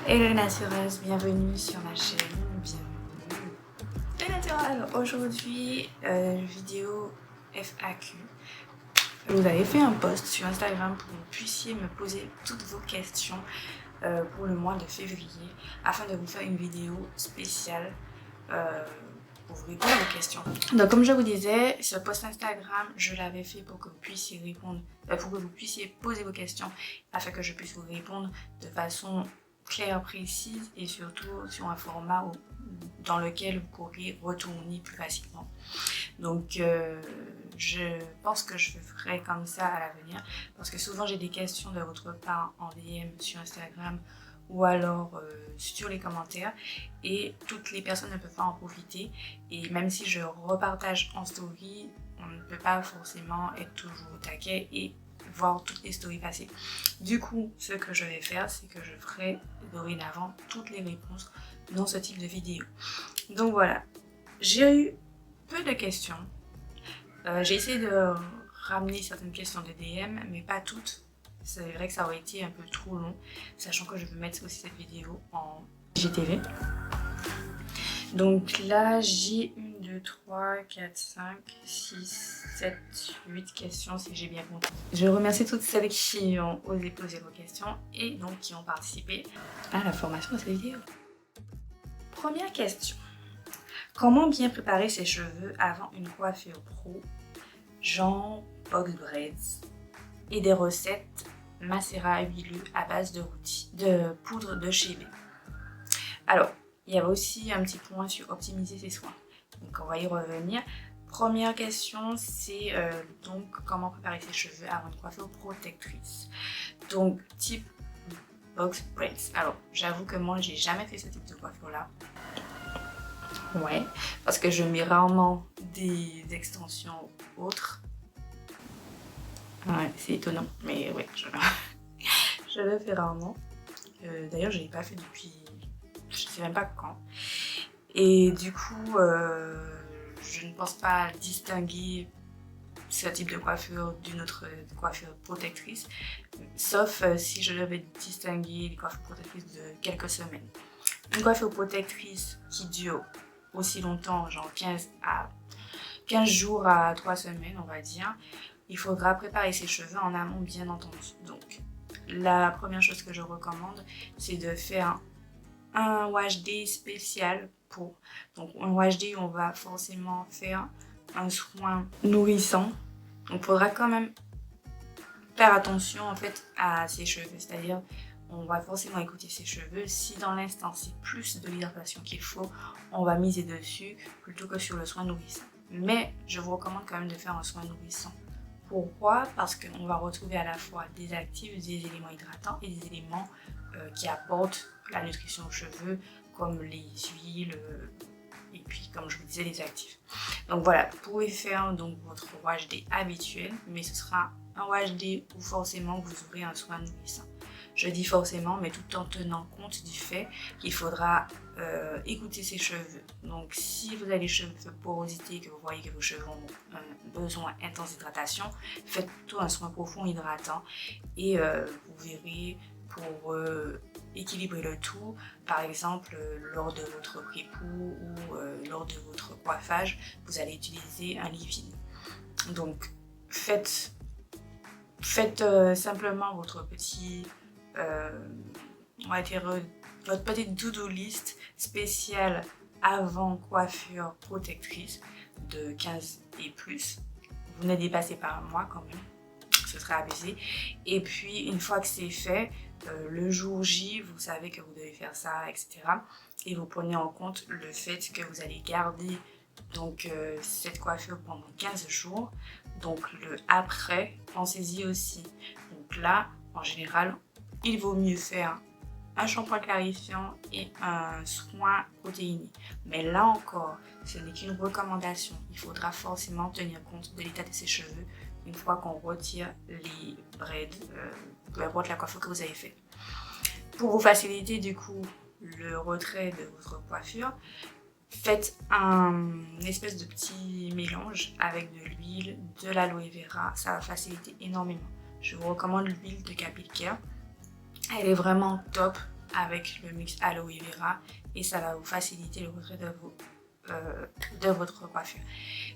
Hello les naturels, bienvenue sur ma chaîne, bienvenue les naturels. Aujourd'hui, vidéo FAQ. Vous avez fait un post sur Instagram pour que vous puissiez me poser toutes vos questions pour le mois de février afin de vous faire une vidéo spéciale pour vous répondre à vos questions. Donc comme je vous disais, ce post Instagram, je l'avais fait pour que vous puissiez répondre, pour que vous puissiez poser vos questions afin que je puisse vous répondre de façon claire, précise et surtout sur un format dans lequel vous pourrez retourner plus facilement. Donc je pense que je ferai comme ça à l'avenir parce que souvent j'ai des questions de votre part en DM sur Instagram ou alors sur les commentaires et toutes les personnes ne peuvent pas en profiter, et même si je repartage en story, on ne peut pas forcément être toujours au taquet et voir toutes les stories passer. Du coup, ce que je vais faire, c'est que je ferai dorénavant toutes les réponses dans ce type de vidéo. Donc voilà, j'ai eu peu de questions. J'ai essayé de ramener certaines questions de DM, mais pas toutes. C'est vrai que ça aurait été un peu trop long, sachant que je veux mettre aussi cette vidéo en IGTV. Donc là, j'ai 1, 2, 3, 4, 5, 6, 7, 8 questions si j'ai bien compté. Je remercie toutes celles qui ont osé poser vos questions et donc qui ont participé à la formation de cette vidéo. Première question. Comment bien préparer ses cheveux avant une coiffure pro, genre box braids, et des recettes macérat huileux à base de poudre de chez B. Alors, il y avait aussi un petit point sur optimiser ses soins. Donc on va y revenir. Première question, c'est donc comment préparer ses cheveux avant une coiffure protectrice. Donc type box braids. Alors j'avoue que moi j'ai jamais fait ce type de coiffure là. Ouais, parce que je mets rarement des extensions autres. Ouais, c'est étonnant, mais ouais, je le fais rarement. D'ailleurs, je ne l'ai pas fait depuis, je sais même pas quand. Et du coup, je ne pense pas distinguer ce type de coiffure d'une autre coiffure protectrice, sauf si je devais distinguer les coiffures protectrices de quelques semaines. Une coiffure protectrice qui dure aussi longtemps, genre 15 jours à 3 semaines, on va dire, il faudra préparer ses cheveux en amont, bien entendu. Donc, la première chose que je recommande, c'est de faire un wash day spécial pour. Donc, un wash day où on va forcément faire un soin nourrissant. Donc, il faudra quand même faire attention en fait à ses cheveux, c'est-à-dire on va forcément écouter ses cheveux. Si dans l'instant c'est plus de l'hydratation qu'il faut, on va miser dessus plutôt que sur le soin nourrissant. Mais je vous recommande quand même de faire un soin nourrissant. Pourquoi? Parce qu'on va retrouver à la fois des actifs, des éléments hydratants et des éléments qui apportent la nutrition aux cheveux, comme les huiles et puis comme je vous disais les actifs. Donc voilà, vous pouvez faire donc votre wash day habituel, mais ce sera un wash day où forcément vous aurez un soin nourrissant. Je dis forcément, mais tout en tenant compte du fait qu'il faudra écouter ses cheveux. Donc si vous avez les cheveux de porosité, que vous voyez que vos cheveux ont un besoin intense d'hydratation, faites plutôt un soin profond hydratant et vous verrez pour équilibrer le tout, par exemple lors de votre pré-pou ou lors de votre coiffage, vous allez utiliser un leave-in. Donc faites simplement votre petit on va dire votre petite to-do list spéciale avant coiffure protectrice de 15 et plus. Vous ne dépassez pas un mois quand même, ce serait abusé. Et puis une fois que c'est fait, le jour J, vous savez que vous devez faire ça, etc. Et vous prenez en compte le fait que vous allez garder donc cette coiffure pendant 15 jours. Donc le après, pensez-y aussi. Donc là, en général, il vaut mieux faire un shampoing clarifiant et un soin protéiné. Mais là encore, ce n'est qu'une recommandation. Il faudra forcément tenir compte de l'état de ses cheveux une fois qu'on retire les braids, peu importe la coiffure que vous avez fait. Pour vous faciliter du coup le retrait de votre coiffure, faites un espèce de petit mélange avec de l'huile, de l'aloe vera, ça va faciliter énormément. Je vous recommande l'huile de Capilcare. Elle est vraiment top avec le mix aloe vera et ça va vous faciliter le retrait de votre coiffure.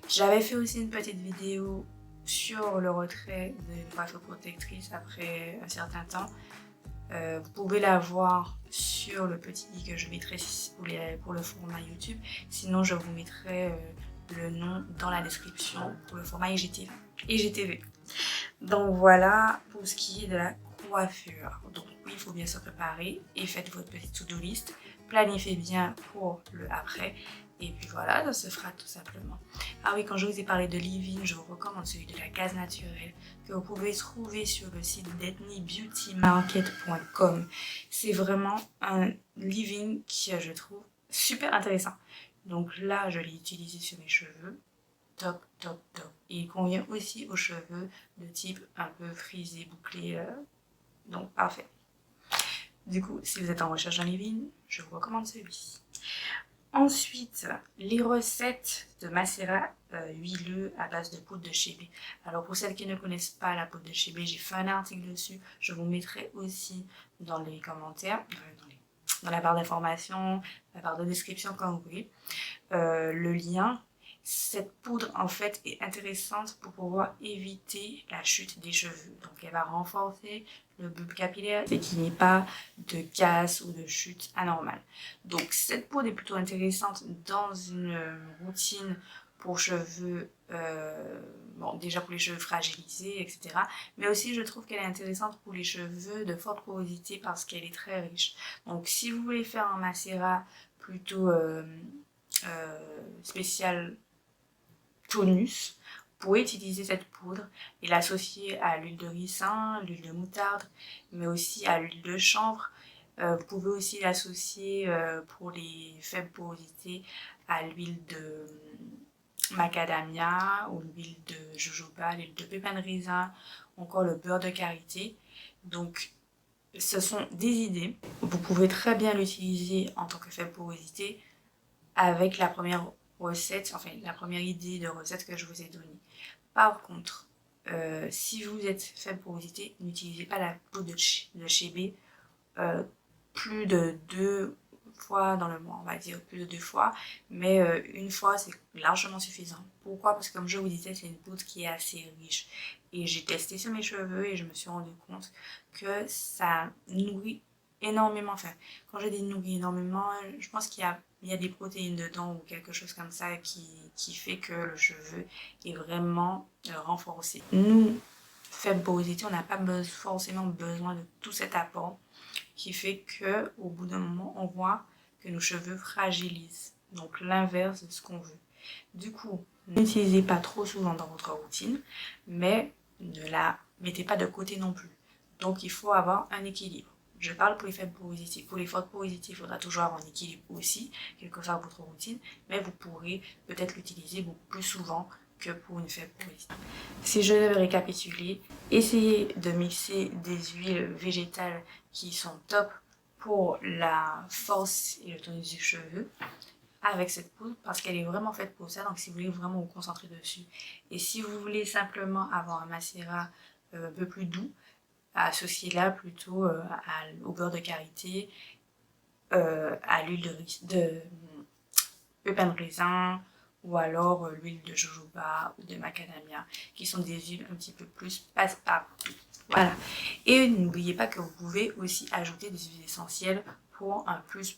J'avais fait aussi une petite vidéo sur le retrait d'une coiffure protectrice après un certain temps. Vous pouvez la voir sur le petit i que je mettrai pour le format YouTube. Sinon, je vous mettrai le nom dans la description pour le format IGTV. Donc voilà pour ce qui est de la coiffure. Donc oui, il faut bien se préparer et faites votre petite to-do list. Planifiez bien pour le après. Et puis voilà, ça se fera tout simplement. Ah oui, quand je vous ai parlé de leave-in, je vous recommande celui de la Case Naturelle que vous pouvez trouver sur le site d'ethnibeautymarket.com. C'est vraiment un leave-in qui, je trouve, super intéressant. Donc là, je l'ai utilisé sur mes cheveux. Top, top, top. Et il convient aussi aux cheveux de type un peu frisé, bouclé. Donc parfait. Du coup, si vous êtes en recherche d'un leave-in, je vous recommande celui-ci. Ensuite, les recettes de macérat huileux à base de poudre de chébé. Alors pour celles qui ne connaissent pas la poudre de chébé, j'ai fait un article dessus. Je vous mettrai aussi dans les commentaires, dans la barre d'information, la barre de description comme vous voulez, le lien. Cette poudre en fait est intéressante pour pouvoir éviter la chute des cheveux. Donc elle va renforcer le bulbe capillaire et qu'il n'y ait pas de casse ou de chute anormale. Donc cette poudre est plutôt intéressante dans une routine pour cheveux, bon déjà pour les cheveux fragilisés, etc. Mais aussi je trouve qu'elle est intéressante pour les cheveux de forte porosité parce qu'elle est très riche. Donc si vous voulez faire un macérat plutôt spécial tonus, vous pouvez utiliser cette poudre et l'associer à l'huile de ricin, l'huile de moutarde, mais aussi à l'huile de chanvre. Vous pouvez aussi l'associer pour les faibles porosités à l'huile de macadamia ou l'huile de jojoba, l'huile de pépins de raisin, encore le beurre de karité. Donc ce sont des idées. Vous pouvez très bien l'utiliser en tant que faible porosité avec la première recette, enfin la première idée de recette que je vous ai donnée. Par contre, si vous êtes faible porosité, n'utilisez pas la poudre de chébé plus de 2 fois dans le mois, on va dire plus de 2 fois, mais une fois c'est largement suffisant. Pourquoi? Parce que comme je vous disais, c'est une poudre qui est assez riche. Et j'ai testé sur mes cheveux et je me suis rendu compte que ça nourrit énormément. Enfin, quand je dis nourrit énormément, je pense qu'il y a des protéines dedans ou quelque chose comme ça qui fait que le cheveu est vraiment renforcé. Nous, faible porosité, on n'a pas forcément besoin de tout cet apport qui fait que au bout d'un moment, on voit que nos cheveux fragilisent. Donc l'inverse de ce qu'on veut. Du coup, n'utilisez pas trop souvent dans votre routine, mais ne la mettez pas de côté non plus. Donc il faut avoir un équilibre. Je parle pour les faibles porosités. Pour les fortes porosités, il faudra toujours avoir un équilibre aussi, quelle que soit votre routine, mais vous pourrez peut-être l'utiliser beaucoup plus souvent que pour une faible porosité. Si je devais récapituler, essayez de mixer des huiles végétales qui sont top pour la force et le tonus du cheveu avec cette poudre parce qu'elle est vraiment faite pour ça. Donc si vous voulez vraiment vous concentrer dessus, et si vous voulez simplement avoir un macérat un peu plus doux, associez-la plutôt au beurre de karité, à l'huile de pépins de raisin ou alors l'huile de jojoba ou de macadamia, qui sont des huiles un petit peu plus passe-partout. Voilà. Et n'oubliez pas que vous pouvez aussi ajouter des huiles essentielles pour un plus.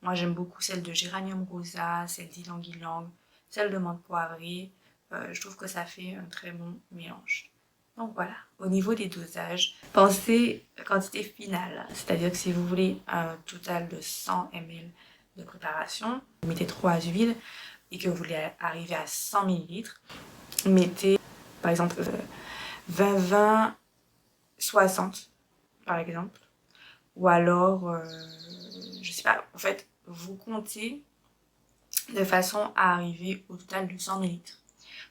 Moi j'aime beaucoup celle de géranium rosa, celle d'ylang-ylang, celle de menthe poivrée. Je trouve que ça fait un très bon mélange. Donc voilà, au niveau des dosages, pensez à quantité finale, c'est-à-dire que si vous voulez un total de 100 ml de préparation, vous mettez 3 huiles et que vous voulez arriver à 100 ml, mettez par exemple 20, 60 par exemple, ou alors je sais pas, en fait vous comptez de façon à arriver au total de 100 ml.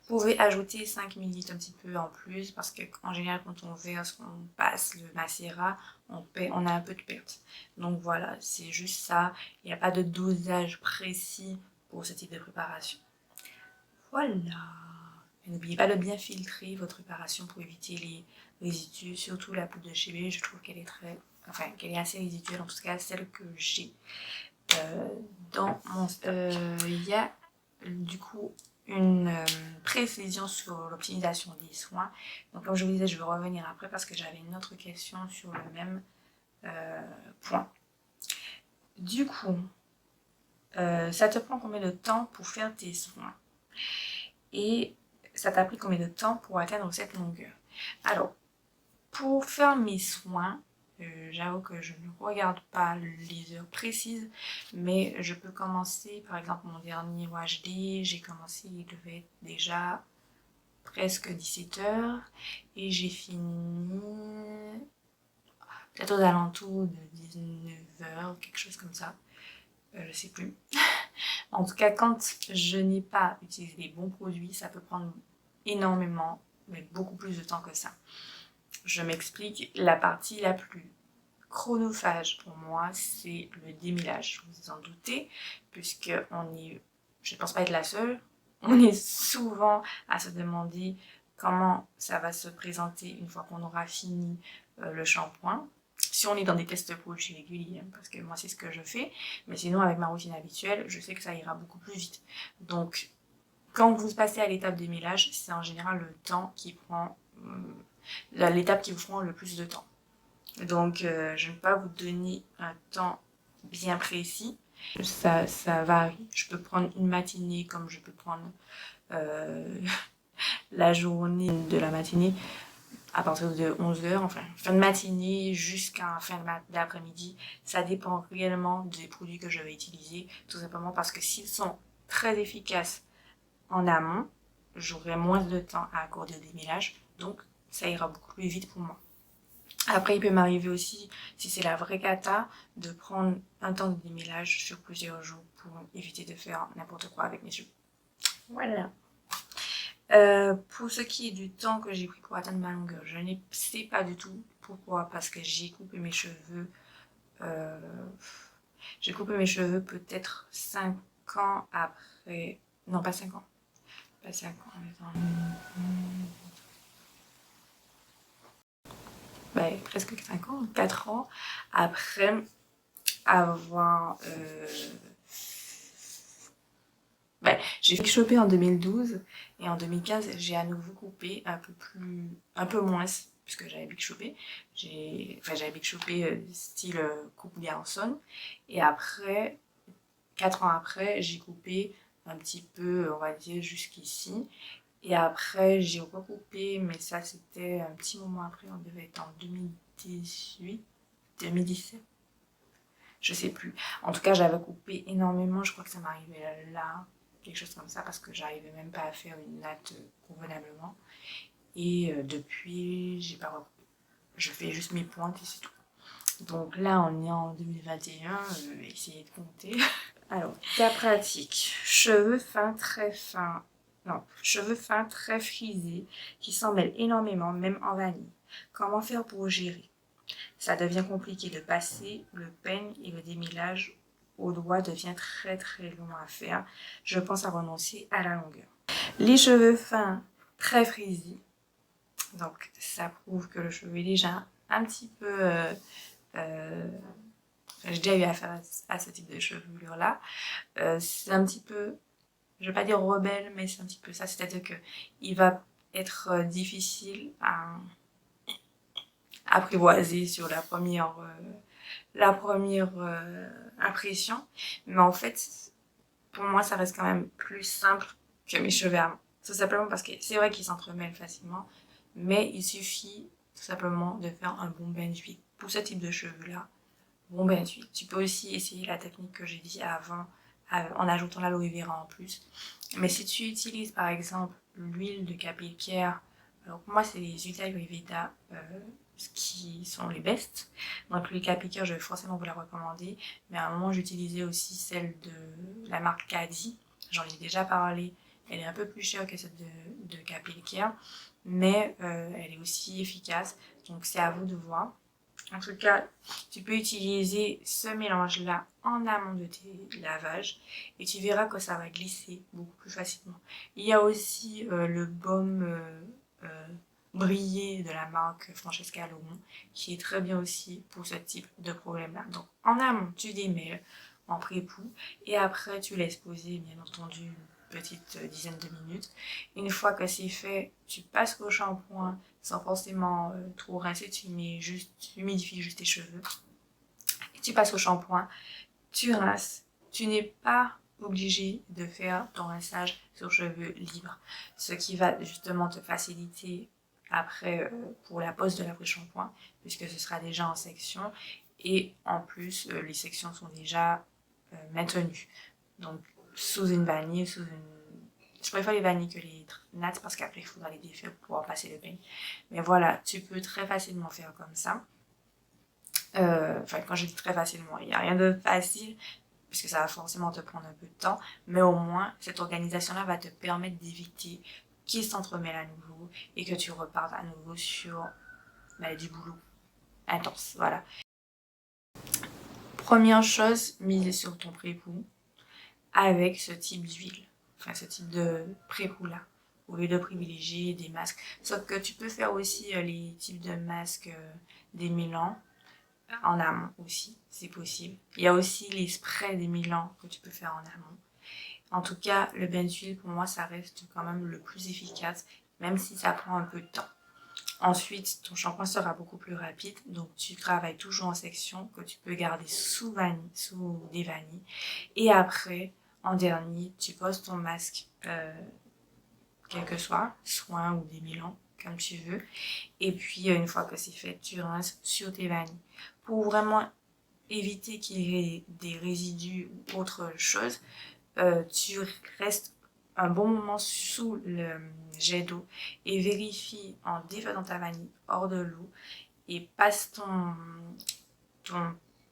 Vous pouvez ajouter 5 ml un petit peu en plus parce qu'en général quand on verse, on passe le macérat, on a un peu de perte. Donc voilà, c'est juste ça. Il n'y a pas de dosage précis pour ce type de préparation. Voilà. Et n'oubliez pas de bien filtrer votre préparation pour éviter les résidus, surtout la poudre de chébé, je trouve qu'elle est très enfin qu'elle est assez résiduelle, en tout cas celle que j'ai dans mon... Il y a du coup une précision sur l'optimisation des soins. Donc comme je vous disais, je vais revenir après parce que j'avais une autre question sur le même point. Du coup, ça te prend combien de temps pour faire tes soins? Et ça t'a pris combien de temps pour atteindre cette longueur? Alors, pour faire mes soins, j'avoue que je ne regarde pas les heures précises, mais je peux commencer, par exemple, mon dernier UHD, j'ai commencé, il devait être déjà presque 17h, et j'ai fini peut-être aux alentours de 19h, quelque chose comme ça, je sais plus. En tout cas, quand je n'ai pas utilisé les bons produits, ça peut prendre énormément, mais beaucoup plus de temps que ça. Je m'explique, la partie la plus chronophage pour moi, c'est le démêlage. Vous vous en doutez, puisque je ne pense pas être la seule, on est souvent à se demander comment ça va se présenter une fois qu'on aura fini le shampoing. Si on est dans des tests produits réguliers, parce que moi c'est ce que je fais, mais sinon avec ma routine habituelle, je sais que ça ira beaucoup plus vite. Donc quand vous passez à l'étape démêlage, c'est en général le temps qui prend, l'étape qui vous prend le plus de temps. Donc, je ne vais pas vous donner un temps bien précis. Ça varie. Je peux prendre une matinée comme je peux prendre la journée de la matinée à partir de 11h, enfin, fin de matinée jusqu'à fin d'après-midi. Ça dépend réellement des produits que je vais utiliser, tout simplement parce que s'ils sont très efficaces en amont, j'aurai moins de temps à accorder au démêlage, donc ça ira beaucoup plus vite pour moi. Après, il peut m'arriver aussi, si c'est la vraie cata, de prendre un temps de démêlage sur plusieurs jours pour éviter de faire n'importe quoi avec mes cheveux. Voilà. Pour ce qui est du temps que j'ai pris pour atteindre ma longueur, je ne sais pas du tout pourquoi, parce que j'ai coupé mes cheveux. J'ai coupé mes cheveux peut-être 5 ans après. Non, pas 5 ans. Pas 5 ans. Ben, presque 5 ans, 4 ans après avoir j'ai fait choper en 2012 et en 2015 j'ai à nouveau coupé un peu moins puisque j'avais big chopé. J'avais big chopé style coupe garçon et après 4 ans après j'ai coupé un petit peu, on va dire jusqu'ici, et après j'ai recoupé, mais ça c'était un petit moment après, on devait être en 2018 2017, je sais plus. En tout cas, j'avais coupé énormément, je crois que ça m'arrivait là, quelque chose comme ça, parce que j'arrivais même pas à faire une natte convenablement. Et depuis, j'ai pas recoupé. Je fais juste mes pointes et c'est tout. Donc là, on est en 2021, essayez de compter. Alors, cas pratique. Cheveux fins très fins. Non, cheveux fins très frisés, qui s'en mêlent énormément, même en vanille. Comment faire pour gérer? Ça devient compliqué de passer, le peigne et le démêlage au doigt devient très très long à faire. Je pense à renoncer à la longueur. Les cheveux fins très frisés, donc ça prouve que le cheveu est déjà un petit peu... j'ai déjà eu affaire à ce type de chevelure là. C'est un petit peu, je vais pas dire rebelle, mais c'est un petit peu ça. C'est-à-dire que il va être difficile à apprivoiser sur la première impression, mais en fait pour moi ça reste quand même plus simple que mes cheveux à main, tout simplement parce que c'est vrai qu'ils s'entremêlent facilement, mais il suffit tout simplement de faire un bon bain d'huile. Pour ce type de cheveux là, bon bain d'huile. Tu peux aussi essayer la technique que j'ai dit avant en ajoutant l'aloe vera en plus, mais si tu utilises par exemple l'huile de capillière, alors pour moi c'est les huiles Ayurveda qui sont les best. Donc le Capicoeur, je vais forcément vous la recommander. Mais à un moment, j'utilisais aussi celle de la marque Caddy. J'en ai déjà parlé. Elle est un peu plus chère que celle de Capicoeur, mais elle est aussi efficace. Donc c'est à vous de voir. En tout cas, tu peux utiliser ce mélange-là en amont de tes lavages et tu verras que ça va glisser beaucoup plus facilement. Il y a aussi le baume brillé de la marque Francesca Lomon, qui est très bien aussi pour ce type de problème-là. Donc en amont, tu démêles en pré-poux et après tu laisses poser bien entendu une petite dizaine de minutes. Une fois que c'est fait, tu passes au shampoing sans forcément trop rincer, tu humidifies juste tes cheveux. Et tu passes au shampoing, tu rinces, tu n'es pas obligé de faire ton rinçage sur cheveux libres, ce qui va justement te faciliter après pour la pose de l'après-shampoing, puisque ce sera déjà en section et en plus les sections sont déjà maintenues. Donc sous une vanille, je préfère les vanilles que les nattes parce qu'après il faudra les défaire pour pouvoir passer le peigne. Mais voilà, tu peux très facilement faire comme ça. Enfin, quand je dis très facilement, il n'y a rien de facile, puisque ça va forcément te prendre un peu de temps, mais au moins, cette organisation-là va te permettre d'éviter qu'il s'entremêle à nouveau et que tu repartes à nouveau sur du boulot intense. Voilà. Première chose, miser sur ton pré-poux avec ce type d'huile, enfin ce type de pré-poux-là, au lieu de privilégier des masques. Sauf que tu peux faire aussi les types de masques démêlants en amont aussi, c'est possible. Il y a aussi les sprays démêlants que tu peux faire en amont. En tout cas, le bain d'huile, pour moi, ça reste quand même le plus efficace, même si ça prend un peu de temps. Ensuite, ton shampoing sera beaucoup plus rapide, donc tu travailles toujours en section que tu peux garder sous des vanilles. Et après, en dernier, tu poses ton masque, quel que soit, soin ou démêlant, comme tu veux. Et puis, une fois que c'est fait, tu rinces sur tes vanilles. Pour vraiment éviter qu'il y ait des résidus ou autre chose, tu restes un bon moment sous le jet d'eau et vérifie en défaisant ta vanille hors de l'eau et passe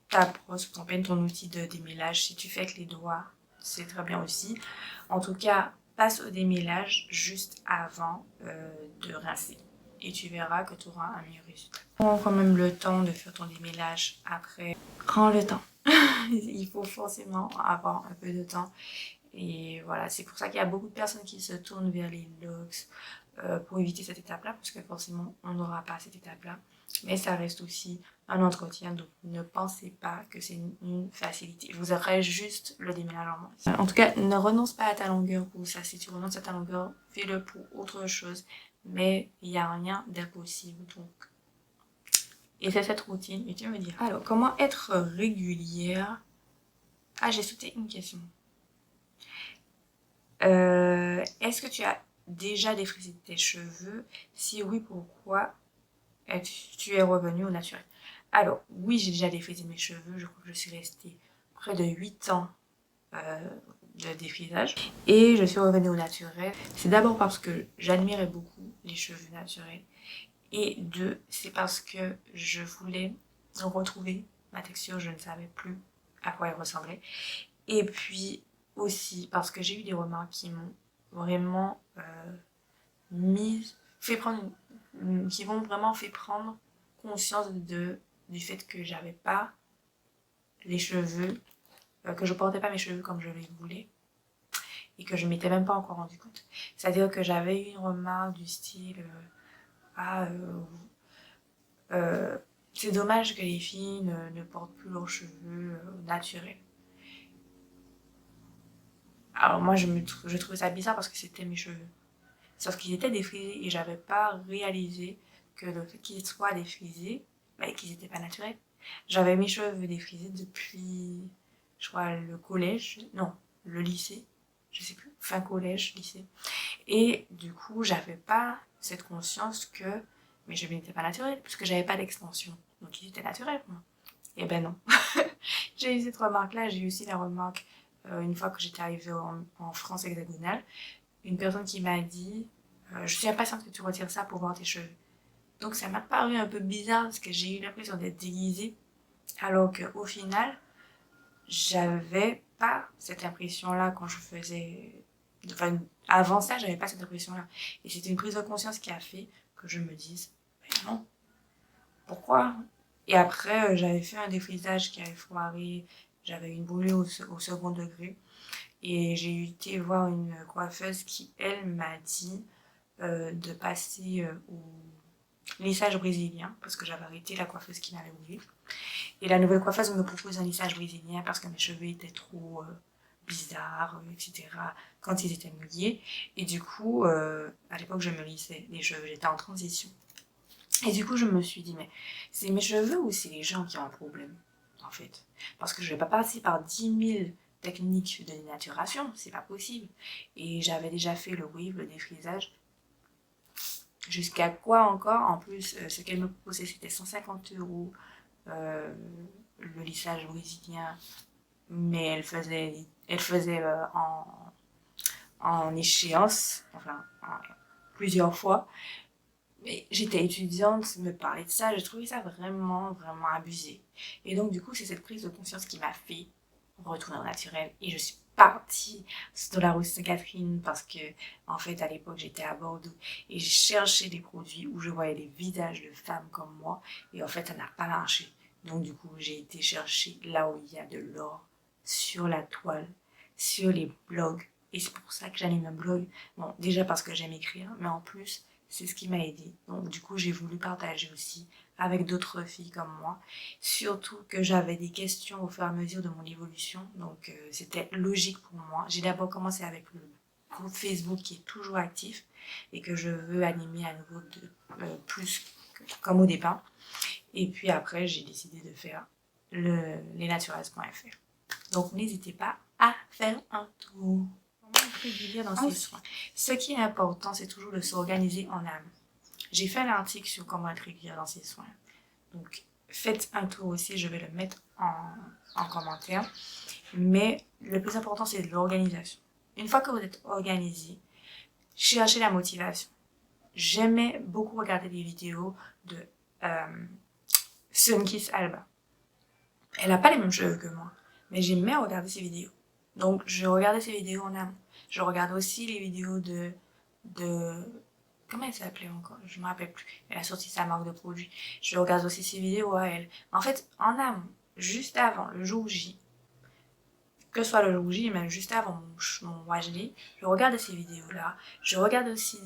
ta brosse, ton outil de démêlage. Si tu fais avec les doigts, c'est très bien aussi. En tout cas, passe au démêlage juste avant de rincer. Et tu verras que tu auras un meilleur résultat. Prends quand même le temps de faire ton démêlage après. Prends le temps. Il faut forcément avoir un peu de temps. Et voilà, c'est pour ça qu'il y a beaucoup de personnes qui se tournent vers les locks pour éviter cette étape-là, parce que forcément, on n'aura pas cette étape-là. Mais ça reste aussi un entretien, donc ne pensez pas que c'est une facilité. Vous aurez juste le déménagement en moins. En tout cas, ne renonce pas à ta longueur pour ça. Si tu renonces à ta longueur, fais-le pour autre chose. Mais il n'y a rien d'impossible, donc. Et c'est cette routine, et tu me dis. Alors, comment être régulière? Ah, j'ai sauté une question. Est-ce que tu as déjà défrisé tes cheveux? Si oui, pourquoi tu es revenu au naturel? Alors, oui, j'ai déjà défrisé mes cheveux. Je crois que je suis restée près de 8 ans de défrisage. Et je suis revenue au naturel. C'est d'abord parce que j'admirais beaucoup les cheveux naturels. Et deux, c'est parce que je voulais retrouver ma texture. Je ne savais plus à quoi elle ressemblait. Et puis aussi parce que j'ai eu des remarques qui m'ont vraiment qui m'ont vraiment fait prendre conscience du fait que j'avais pas les cheveux, que je portais pas mes cheveux comme je les voulais et que je m'étais même pas encore rendu compte. C'est-à-dire que j'avais eu une remarque du style c'est dommage que les filles ne portent plus leurs cheveux naturels. Alors moi je trouvais ça bizarre parce que c'était mes cheveux. Sauf qu'ils étaient défrisés et j'avais pas réalisé que le fait qu'ils soient défrisés, qu'ils étaient pas naturels. J'avais mes cheveux défrisés depuis, je crois, le collège, non, le lycée, je sais plus, fin collège, lycée. Et du coup, j'avais pas cette conscience que mes cheveux n'étaient pas naturels, puisque j'avais pas d'extension. Donc ils étaient naturels pour moi. Et ben non. J'ai eu cette remarque-là, j'ai eu aussi la remarque une fois que j'étais arrivée en France hexagonale. Une personne qui m'a dit je suis impatiente que tu retires ça pour voir tes cheveux. Donc ça m'a paru un peu bizarre parce que j'ai eu l'impression d'être déguisée alors qu'au final j'avais pas cette impression là quand je faisais, enfin avant ça j'avais pas cette impression là et c'était une prise de conscience qui a fait que je me dise mais non, pourquoi? Et après j'avais fait un défrisage qui avait foiré, j'avais une brûlure au second degré. Et j'ai été voir une coiffeuse qui, elle, m'a dit de passer au lissage brésilien parce que j'avais arrêté la coiffeuse qui m'avait brûlé. Et la nouvelle coiffeuse me propose un lissage brésilien parce que mes cheveux étaient trop bizarres, etc. quand ils étaient mouillés. Et du coup, à l'époque, je me lissais les cheveux, j'étais en transition. Et du coup, je me suis dit, mais c'est mes cheveux ou c'est les gens qui ont un problème, en fait? Parce que je vais pas passer par 10 000 techniques de dénaturation, c'est pas possible. Et j'avais déjà fait le wave, le défrisage. Jusqu'à quoi encore? En plus, ce qu'elle me proposait, c'était 150 € le lissage brésilien, mais elle faisait en échéance, enfin, plusieurs fois. Mais j'étais étudiante, me parler de ça, j'ai trouvé ça vraiment, vraiment abusé. Et donc, du coup, c'est cette prise de conscience qui m'a fait retourner au naturel. Et je suis partie de la rue Sainte-Catherine parce que, en fait, à l'époque, j'étais à Bordeaux et j'ai cherché des produits où je voyais des visages de femmes comme moi. Et en fait, ça n'a pas marché. Donc, du coup, j'ai été chercher là où il y a de l'or, sur la toile, sur les blogs. Et c'est pour ça que j'anime un blog. Bon, déjà parce que j'aime écrire, mais en plus, c'est ce qui m'a aidé. Donc du coup, j'ai voulu partager aussi avec d'autres filles comme moi. Surtout que j'avais des questions au fur et à mesure de mon évolution. Donc c'était logique pour moi. J'ai d'abord commencé avec le groupe Facebook qui est toujours actif et que je veux animer à nouveau plus comme au départ. Et puis après, j'ai décidé de faire lesnaturales.fr. Donc n'hésitez pas à faire un tour. Être régulière dans ses soins. Ce qui est important, c'est toujours de s'organiser en amont. J'ai fait un article sur comment être régulière dans ses soins. Donc, faites un tour aussi, je vais le mettre en commentaire. Mais le plus important, c'est l'organisation. Une fois que vous êtes organisé, cherchez la motivation. J'aimais beaucoup regarder des vidéos de Sunkiss Alba. Elle n'a pas les mêmes cheveux que moi, mais j'aimais regarder ses vidéos. Donc, je regardais ses vidéos en amont. Je regarde aussi les vidéos de comment elle s'appelait encore? Je me rappelle plus. Elle a sorti sa marque de produit. Je regarde aussi ses vidéos à elle. En fait, en amont, juste avant, le jour J, que ce soit le jour J, même juste avant mon Wajli, je regarde ces vidéos-là. Je regarde aussi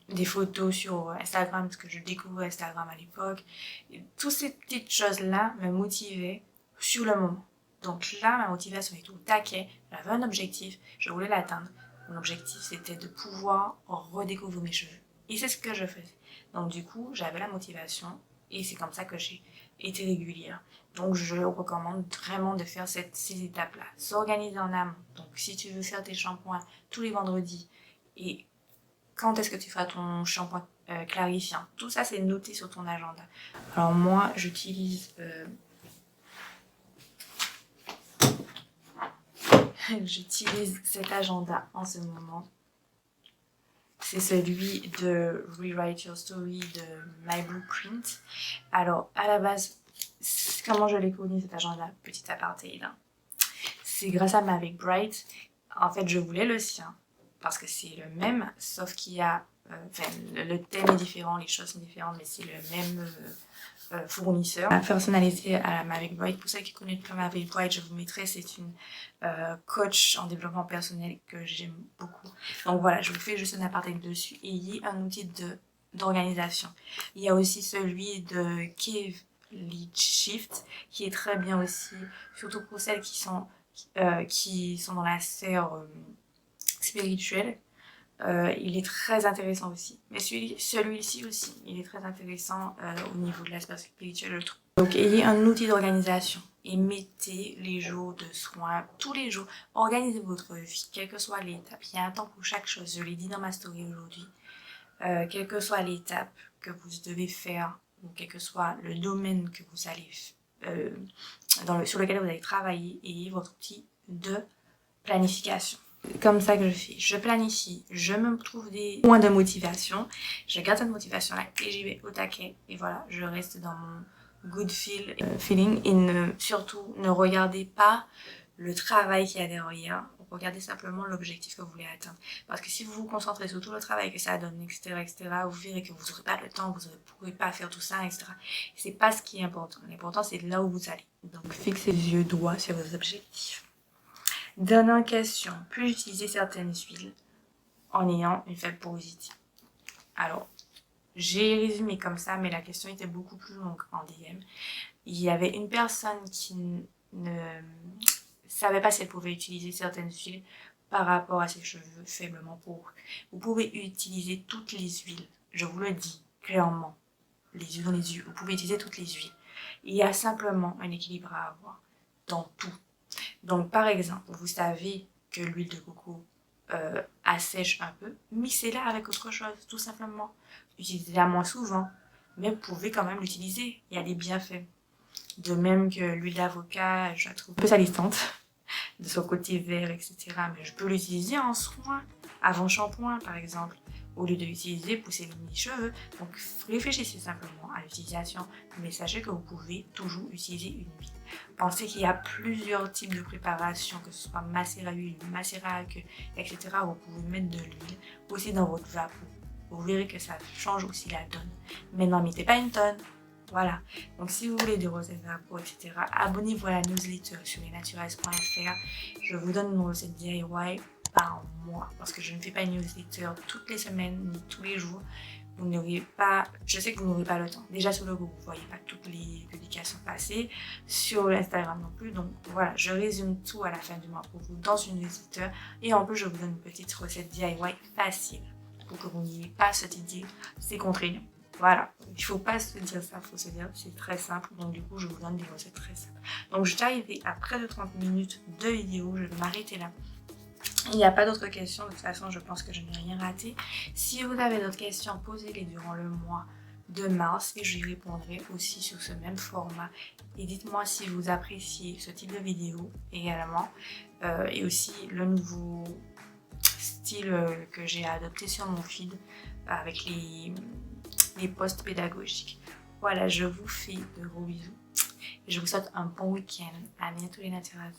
des photos sur Instagram, parce que je découvrais Instagram à l'époque. Toutes ces petites choses-là me motivaient sur le moment. Donc là, ma motivation est au taquet. J'avais un objectif, je voulais l'atteindre. Mon objectif, c'était de pouvoir redécouvrir mes cheveux. Et c'est ce que je faisais. Donc du coup, j'avais la motivation et c'est comme ça que j'ai été régulière. Donc je recommande vraiment de faire ces étapes-là. S'organiser en amont. Donc si tu veux faire tes shampoings tous les vendredis et quand est-ce que tu feras ton shampoing clarifiant. Tout ça, c'est noté sur ton agenda. Alors moi, j'utilise cet agenda en ce moment. C'est celui de Rewrite Your Story de My Blueprint. Alors, à la base, comment je l'ai connu cet agenda? Petit aparté là. C'est grâce à Mavic Bright. En fait, je voulais le sien parce que c'est le même, sauf qu'il y a, le thème est différent, les choses sont différentes, mais c'est le même fournisseur. Personnalisé à la Mavic Bright. Pour ceux qui connaissent pas Mavic Bright, je vous mettrai, c'est une coach en développement personnel que j'aime beaucoup. Donc voilà, je vous fais juste un aparté dessus. Et il y a un outil d'organisation. Il y a aussi celui de Cave Lead Shift qui est très bien aussi, surtout pour celles qui sont dans la sphère spirituelle. Il est très intéressant aussi. Mais celui-ci aussi, il est très intéressant au niveau de l'aspect spirituel, je trouve. Donc, ayez un outil d'organisation et mettez les jours de soins tous les jours. Organisez votre vie, quelle que soit l'étape. Il y a un temps pour chaque chose. Je l'ai dit dans ma story aujourd'hui. Quelle que soit l'étape que vous devez faire, ou quel que soit le domaine que vous allez sur lequel vous allez travailler, ayez votre outil de planification. Comme ça que je fais. Je planifie, je me trouve des points de motivation, je garde cette motivation là et j'y vais au taquet. Et voilà, je reste dans mon good feeling et surtout ne regardez pas le travail qu'il y a derrière. Regardez simplement l'objectif que vous voulez atteindre. Parce que si vous vous concentrez sur tout le travail que ça donne, etc., vous verrez que vous n'aurez pas le temps, vous ne pourrez pas faire tout ça, etc. C'est pas ce qui est important. L'important, c'est là où vous allez. Donc, fixez les yeux droits sur vos objectifs. Dernière question, puis-je utiliser certaines huiles en ayant une faible porosité? Alors, j'ai résumé comme ça, mais la question était beaucoup plus longue en DM. Il y avait une personne qui ne savait pas si elle pouvait utiliser certaines huiles par rapport à ses cheveux faiblement poreux. Vous pouvez utiliser toutes les huiles, je vous le dis clairement, les huiles dans les yeux, vous pouvez utiliser toutes les huiles. Il y a simplement un équilibre à avoir dans tout. Donc par exemple, vous savez que l'huile de coco assèche un peu, mixez-la avec autre chose, tout simplement. Utilisez-la moins souvent, mais vous pouvez quand même l'utiliser, il y a des bienfaits. De même que l'huile d'avocat, je la trouve un peu salissante, de son côté vert, etc. Mais je peux l'utiliser en soin, avant shampoing par exemple, au lieu de l'utiliser pour ses mini-cheveux. Donc réfléchissez simplement à l'utilisation, mais sachez que vous pouvez toujours utiliser une huile. Pensez qu'il y a plusieurs types de préparations, que ce soit macérat huile, macérat à queue, etc. Vous pouvez mettre de l'huile aussi dans votre vapeau. Vous verrez que ça change aussi la donne. Mais n'en mettez pas une tonne. Voilà, donc si vous voulez des recettes vapeau, etc., abonnez-vous à la newsletter sur lesnaturels.fr. Je vous donne une recette DIY par mois parce que je ne fais pas une newsletter toutes les semaines ni tous les jours. Vous n'aurez pas, je sais que vous n'aurez pas le temps. Déjà sur le groupe, vous ne voyez pas toutes les publications passées, sur Instagram non plus. Donc voilà, je résume tout à la fin du mois pour vous dans une newsletter. Et en plus, je vous donne une petite recette DIY facile pour que vous n'ayez pas cette idée, c'est contraignant. Voilà, il ne faut pas se dire ça, il faut se dire c'est très simple. Donc du coup, je vous donne des recettes très simples. Donc je suis arrivée à près de 30 minutes de vidéo, je vais m'arrêter là. Il n'y a pas d'autres questions, de toute façon, je pense que je n'ai rien raté. Si vous avez d'autres questions, posez-les durant le mois de mars et je y répondrai aussi sur ce même format. Et dites-moi si vous appréciez ce type de vidéo également et aussi le nouveau style que j'ai adopté sur mon feed avec les posts pédagogiques. Voilà, je vous fais de gros bisous et je vous souhaite un bon week-end. À bientôt les naturels.